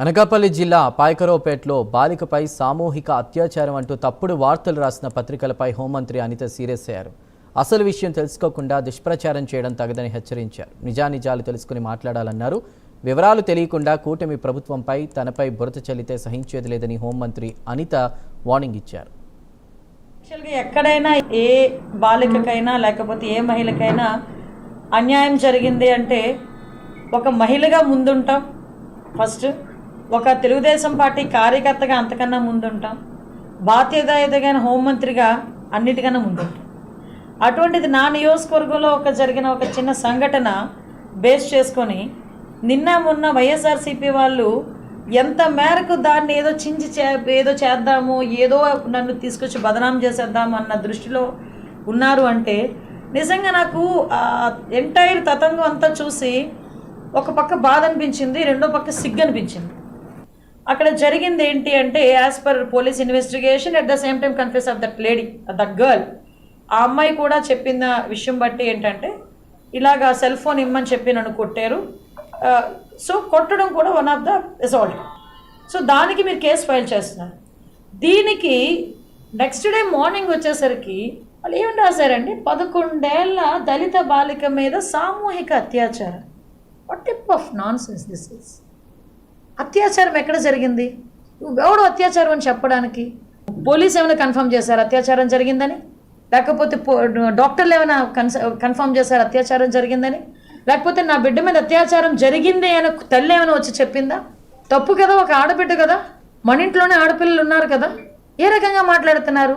అనకాపల్లి జిల్లా పాయకరావుపేటలో బాలికపై సామూహిక అత్యాచారం అంటూ తప్పుడు వార్తలు రాసిన పత్రికలపై హోంమంత్రి అనిత సీరియస్ అయ్యారు. అసలు విషయం తెలుసుకోకుండా దుష్ప్రచారం చేయడం తగదని హెచ్చరించారు. నిజానిజాలు తెలుసుకుని మాట్లాడాలన్నారు. వివరాలు తెలియకుండా కూటమి ప్రభుత్వంపై తనపై బురద చల్లితే సహించేది లేదని హోంమంత్రి అనిత వార్నింగ్ ఇచ్చారు. ఎక్కడైనా ఏ బాలికకైనా లేకపోతే ఏ మహిళకైనా అన్యాయం జరిగింది అంటే ఒక మహిళగా ముందుంటాం. ఫస్ట్ ఒక తెలుగుదేశం పార్టీ కార్యకర్తగా అంతకన్నా ముందుంటాం. బాధ్యతాయుతమైన హోంమంత్రిగా అన్నిటికన్నా ముందుంటాం. అటువంటిది నా నియోజకవర్గంలో జరిగిన ఒక చిన్న సంఘటన బేస్ చేసుకొని నిన్న మొన్న వైఎస్ఆర్సీపీ వాళ్ళు ఎంత మేరకు దాన్ని ఏదో చేద్దాము, ఏదో నన్ను తీసుకొచ్చి బదనాం చేసేద్దాము అన్న దృష్టిలో ఉన్నారు అంటే నిజంగా నాకు ఎంటైర్ తతంగం అంతా చూసి ఒక పక్క బాధ అనిపించింది, రెండో పక్క సిగ్గు అనిపించింది. అక్కడ జరిగింది ఏంటి అంటే as per police investigation at the same time confess of that lady, that girl, ఆ అమ్మాయి కూడా చెప్పిన విషయం బట్టి ఏంటంటే ఇలాగా సెల్ ఫోన్ ఇమ్మని చెప్పి నన్ను కొట్టారు. సో కొట్టడం కూడా one of the assault. So దానికి మీరు కేసు ఫైల్ చేస్తున్నారు. దీనికి నెక్స్ట్ డే మార్నింగ్ వచ్చేసరికి వాళ్ళు ఏమి రాశారండి, 11 ఏళ్ల దళిత బాలిక మీద సామూహిక అత్యాచారం. What type of non sense this is? అత్యాచారం ఎక్కడ జరిగింది? ఎవడు అత్యాచారం అని చెప్పడానికి? పోలీస్ ఏమైనా కన్ఫర్మ్ చేశారు అత్యాచారం జరిగిందని? లేకపోతే డాక్టర్లు ఏమైనా కన్ఫర్మ్ చేశారు అత్యాచారం జరిగిందని? లేకపోతే నా బిడ్డ మీద అత్యాచారం జరిగింది అని తల్లి ఏమైనా వచ్చి చెప్పిందా? తప్పు కదా, ఒక ఆడబిడ్డ కదా, మన ఇంట్లోనే ఆడపిల్లలు ఉన్నారు కదా, ఏ రకంగా మాట్లాడుతున్నారు?